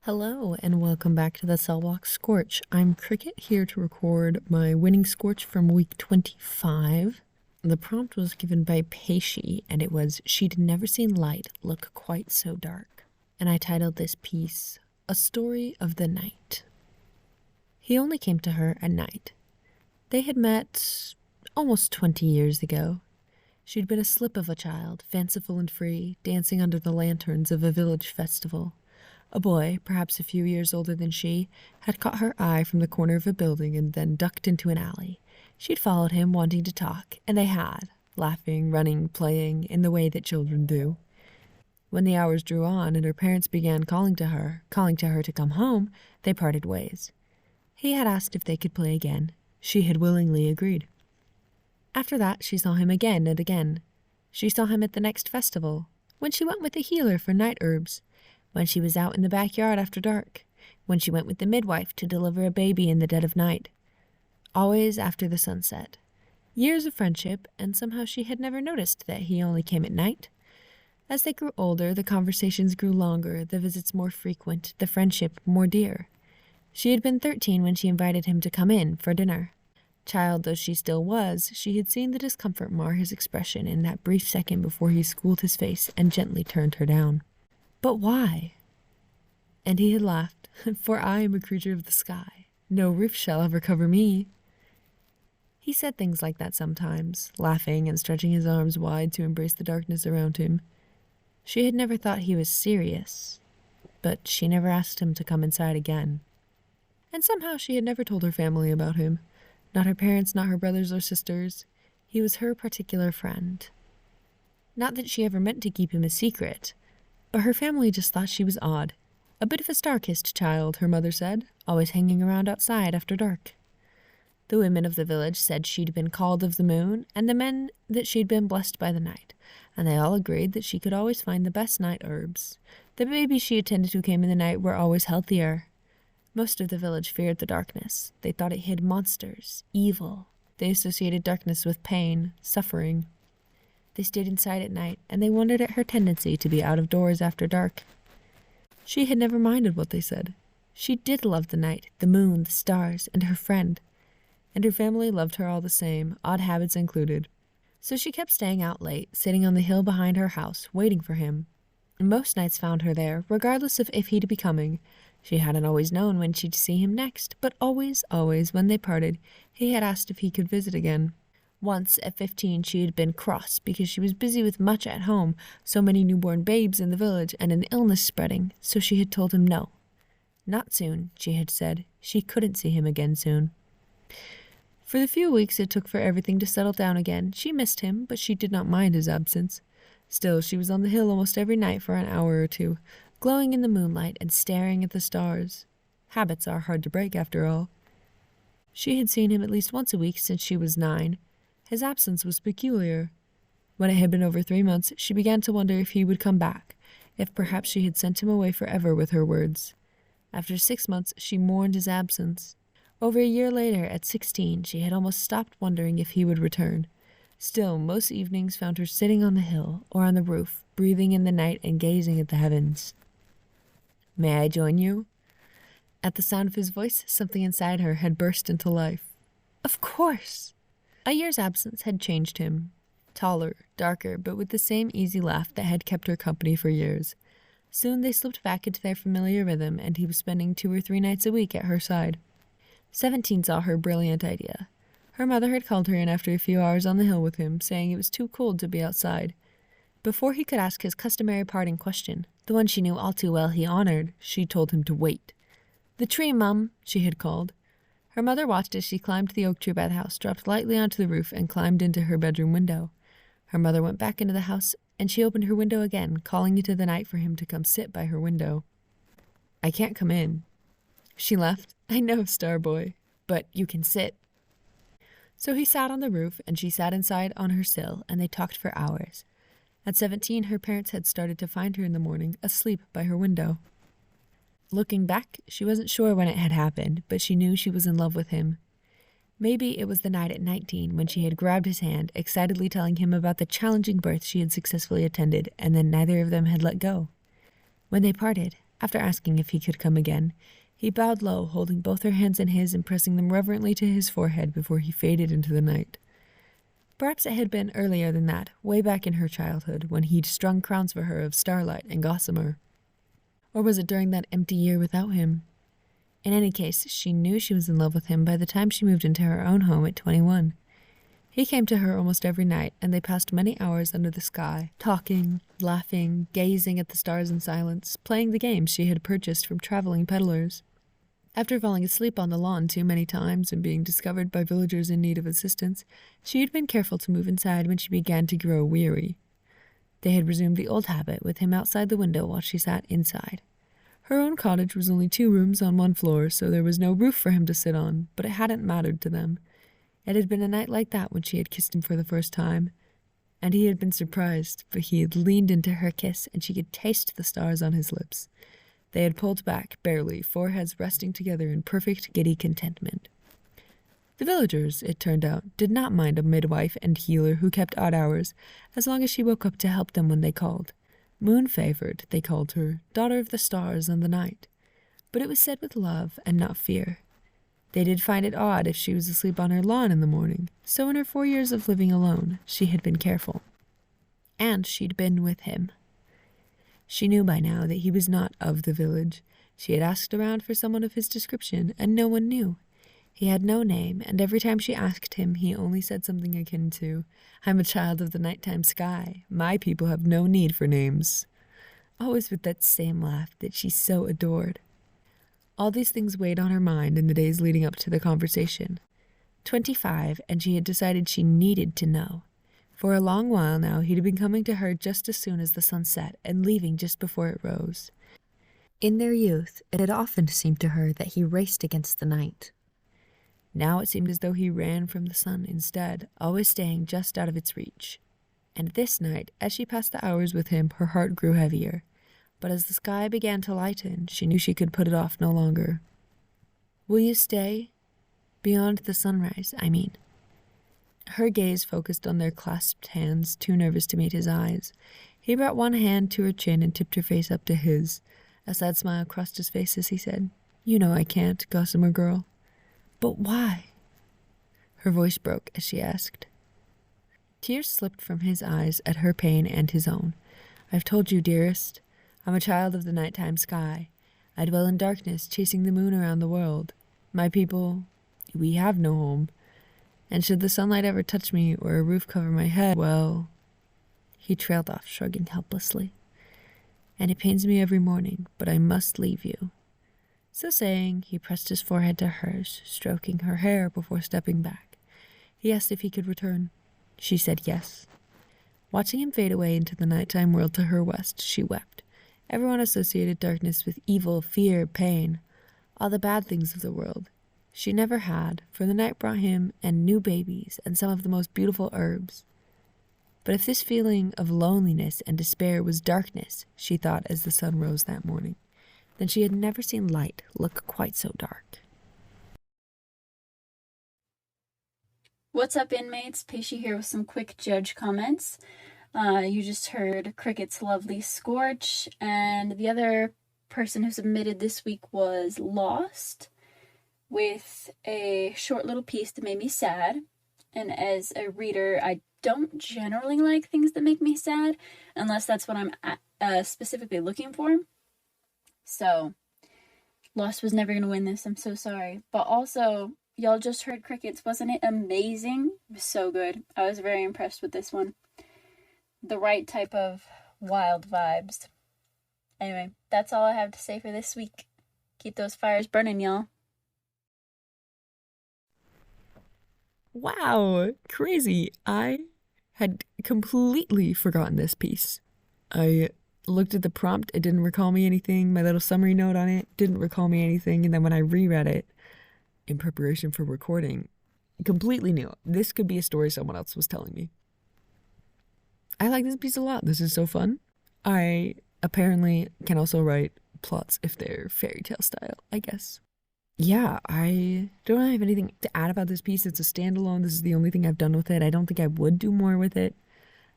Hello and welcome back to the Cellblock Scorch. I'm Cricket here to record my winning Scorch from week 25. The prompt was given by Paishi and it was, "She'd never seen light look quite so dark." And I titled this piece, "A Story of the Night." He only came to her at night. They had met almost 20 years ago. She'd been a slip of a child, fanciful and free, dancing under the lanterns of a village festival. A boy, perhaps a few years older than she, had caught her eye from the corner of a building and then ducked into an alley. She'd followed him, wanting to talk, and they had, laughing, running, playing, in the way that children do. When the hours drew on and her parents began calling to her to come home, they parted ways. He had asked if they could play again. She had willingly agreed. After that, she saw him again and again. She saw him at the next festival, when she went with the healer for night herbs, when she was out in the backyard after dark, when she went with the midwife to deliver a baby in the dead of night. Always after the sunset. Years of friendship, and somehow she had never noticed that he only came at night. As they grew older, the conversations grew longer, the visits more frequent, the friendship more dear. She had been 13 when she invited him to come in for dinner. Child though she still was, she had seen the discomfort mar his expression in that brief second before he schooled his face and gently turned her down. But why? And he had laughed, "For I am a creature of the sky. No roof shall ever cover me." He said things like that sometimes, laughing and stretching his arms wide to embrace the darkness around him. She had never thought he was serious, but she never asked him to come inside again. And somehow she had never told her family about him. Not her parents, not her brothers or sisters. He was her particular friend. Not that she ever meant to keep him a secret, but her family just thought she was odd. A bit of a star-kissed child, her mother said, always hanging around outside after dark. The women of the village said she'd been called of the moon, and the men that she'd been blessed by the night, and they all agreed that she could always find the best night herbs. The babies she attended who came in the night were always healthier. Most of the village feared the darkness. They thought it hid monsters, evil. They associated darkness with pain, suffering. They stayed inside at night, and they wondered at her tendency to be out of doors after dark. She had never minded what they said. She did love the night, the moon, the stars, and her friend. And her family loved her all the same, odd habits included. So she kept staying out late, sitting on the hill behind her house, waiting for him. Most nights found her there, regardless of if he'd be coming. She hadn't always known when she'd see him next, but always, when they parted, he had asked if he could visit again. Once, at 15, she had been cross because she was busy with much at home, so many newborn babes in the village, and an illness spreading, so she had told him no. Not soon, she had said. She couldn't see him again soon. For the few weeks it took for everything to settle down again, she missed him, but she did not mind his absence. Still, she was on the hill almost every night for an hour or two, glowing in the moonlight and staring at the stars. Habits are hard to break, after all. She had seen him at least once a week since she was 9. His absence was peculiar. When it had been over 3 months, she began to wonder if he would come back, if perhaps she had sent him away forever with her words. After 6 months, she mourned his absence. Over a year later, at 16, she had almost stopped wondering if he would return. Still, most evenings found her sitting on the hill or on the roof, breathing in the night and gazing at the heavens. "May I join you?" At the sound of his voice, something inside her had burst into life. Of course! A year's absence had changed him. Taller, darker, but with the same easy laugh that had kept her company for years. Soon they slipped back into their familiar rhythm, and he was spending 2 or 3 nights a week at her side. 17 saw her brilliant idea. Her mother had called her in after a few hours on the hill with him, saying it was too cold to be outside. Before he could ask his customary parting question, the one she knew all too well he honored, she told him to wait. "The tree, Mum," she had called. Her mother watched as she climbed the oak tree by the house, dropped lightly onto the roof, and climbed into her bedroom window. Her mother went back into the house, and she opened her window again, calling into the night for him to come sit by her window. "I can't come in." She laughed. "I know, star boy, but you can sit." So he sat on the roof, and she sat inside on her sill, and they talked for hours. At 17, her parents had started to find her in the morning, asleep by her window. Looking back, she wasn't sure when it had happened, but she knew she was in love with him. Maybe it was the night at 19 when she had grabbed his hand, excitedly telling him about the challenging birth she had successfully attended, and then neither of them had let go. When they parted, After asking if he could come again, he bowed low, holding both her hands in his and pressing them reverently to his forehead before he faded into the night. Perhaps it had been earlier than that, way back in her childhood, when he'd strung crowns for her of starlight and gossamer. Or was it during that empty year without him? In any case, she knew she was in love with him by the time she moved into her own home at 21. He came to her almost every night, and they passed many hours under the sky, talking, laughing, gazing at the stars in silence, playing the games she had purchased from traveling peddlers. After falling asleep on the lawn too many times and being discovered by villagers in need of assistance, she had been careful to move inside when she began to grow weary. They had resumed the old habit, with him outside the window while she sat inside. Her own cottage was only 2 rooms on 1 floor, so there was no roof for him to sit on, but it hadn't mattered to them. It had been a night like that when she had kissed him for the first time, and he had been surprised, for he had leaned into her kiss and she could taste the stars on his lips. They had pulled back, barely, foreheads resting together in perfect giddy contentment. The villagers, it turned out, did not mind a midwife and healer who kept odd hours, as long as she woke up to help them when they called. Moon-favored, they called her, daughter of the stars and the night. But it was said with love and not fear. They did find it odd if she was asleep on her lawn in the morning, so in her 4 years of living alone, she had been careful. And she'd been with him. She knew by now that he was not of the village. She had asked around for someone of his description, and no one knew. He had no name, and every time she asked him, he only said something akin to, "I'm a child of the nighttime sky. My people have no need for names." Always with that same laugh that she so adored. All these things weighed on her mind in the days leading up to the conversation. 25, and she had decided she needed to know. For a long while now, he'd been coming to her just as soon as the sun set and leaving just before it rose. In their youth, it had often seemed to her that he raced against the night. Now it seemed as though he ran from the sun instead, always staying just out of its reach. And this night, as she passed the hours with him, her heart grew heavier. But as the sky began to lighten, she knew she could put it off no longer. "Will you stay? Beyond the sunrise, I mean." Her gaze focused on their clasped hands, too nervous to meet his eyes. He brought one hand to her chin and tipped her face up to his. A sad smile crossed his face as he said, "You know I can't, gossamer girl." "But why?" Her voice broke as she asked. Tears slipped from his eyes at her pain and his own. "I've told you, dearest. I'm a child of the nighttime sky. I dwell in darkness, chasing the moon around the world. My people, we have no home. And should the sunlight ever touch me or a roof cover my head, well..." He trailed off, shrugging helplessly. "And it pains me every morning, but I must leave you." So saying, he pressed his forehead to hers, stroking her hair before stepping back. He asked if he could return. She said yes. Watching him fade away into the nighttime world to her west, she wept. Everyone associated darkness with evil, fear, pain, all the bad things of the world. She never had, for the night brought him and new babies and some of the most beautiful herbs. But if this feeling of loneliness and despair was darkness, she thought as the sun rose that morning, then she had never seen light look quite so dark. What's up, inmates? Pacey here with some quick judge comments. You just heard Cricket's lovely Scorch, and the other person who submitted this week was Lost, with a short little piece that made me sad. And as a reader, I don't generally like things that make me sad, unless that's what I'm specifically looking for. So, Lost was never going to win this. I'm so sorry. But also, y'all just heard Crickets. Wasn't it amazing? It was so good. I was very impressed with this one. The right type of wild vibes. Anyway, that's all I have to say for this week. Keep those fires burning, y'all. Wow, crazy. I had completely forgotten this piece. I looked at the prompt, it didn't recall me anything. My little summary note on it didn't recall me anything. And then when I reread it in preparation for recording, completely new. This could be a story someone else was telling me. I like this piece a lot. This is so fun. I apparently can also write plots if they're fairy tale style, I guess. Yeah, I don't have anything to add about this piece. It's a standalone. This is the only thing I've done with it. I don't think I would do more with it.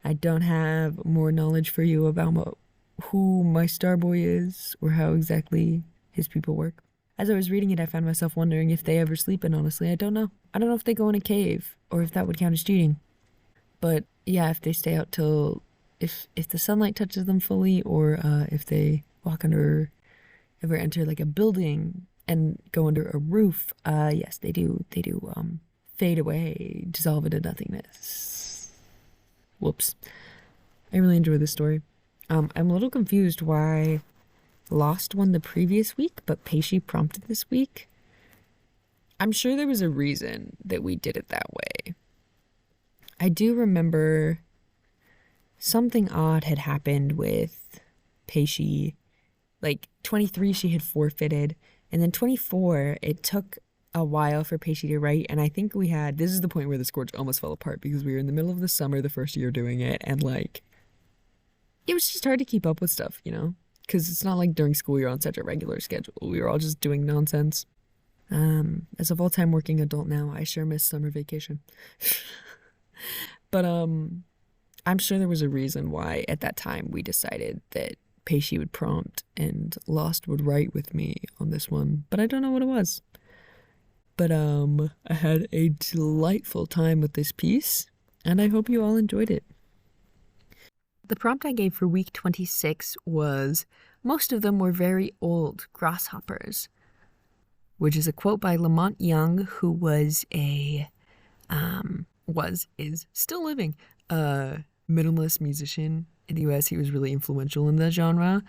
I don't have more knowledge for you about who my Starboy is or how exactly his people work. As I was reading it, I found myself wondering if they ever sleep, and honestly, I don't know. I don't know if they go in a cave or if that would count as cheating. But yeah, if they stay out till if the sunlight touches them fully, or if they walk under, ever enter like a building and go under a roof, yes, they do fade away, dissolve into nothingness. Whoops. I really enjoy this story. I'm a little confused why Lost won the previous week, but Peishi prompted this week. I'm sure there was a reason that we did it that way. I do remember something odd had happened with Peishi. Like 23, she had forfeited, and then 24, it took a while for Peishi to write, and I think this is the point where the Scorch almost fell apart because we were in the middle of the summer the first year doing it, and like, it was just hard to keep up with stuff, you know? Because it's not like during school you're on such a regular schedule. We were all just doing nonsense. As a full-time working adult now, I sure miss summer vacation. But I'm sure there was a reason why at that time we decided that Peishi would prompt and Lost would write with me on this one, but I don't know what it was. But I had a delightful time with this piece, and I hope you all enjoyed it. The prompt I gave for week 26 was, most of them were very old grasshoppers, which is a quote by Lamont Young, who was is still living, minimalist musician in the US. He was really influential in the genre.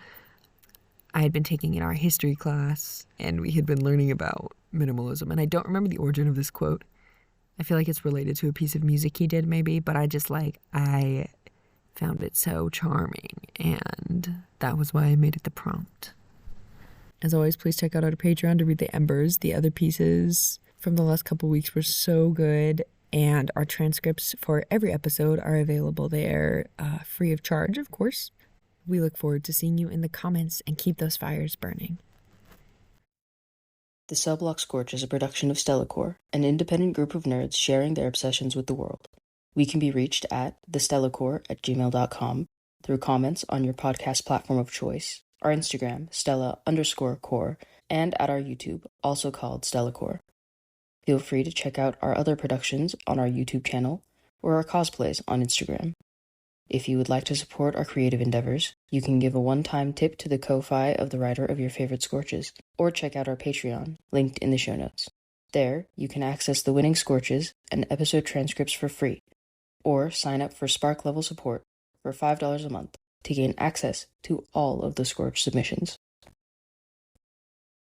I had been taking an art history class, and we had been learning about minimalism, and I don't remember the origin of this quote. I feel like it's related to a piece of music he did, maybe, but I found it so charming, and that was why I made it the prompt. As always, please check out our Patreon to read the Embers. The other pieces from the last couple weeks were so good, and our transcripts for every episode are available there, free of charge, of course. We look forward to seeing you in the comments, and keep those fires burning. The Cellblock Scorch is a production of Stellacore, an independent group of nerds sharing their obsessions with the world. We can be reached at thestellacore@gmail.com, through comments on your podcast platform of choice, our Instagram, Stella_core, and at our YouTube, also called Stellacore. Feel free to check out our other productions on our YouTube channel, or our cosplays on Instagram. If you would like to support our creative endeavors, you can give a one-time tip to the Ko-Fi of the writer of your favorite Scorches, or check out our Patreon, linked in the show notes. There, you can access the winning Scorches and episode transcripts for free, or sign up for Spark level support for $5 a month to gain access to all of the Scorch submissions.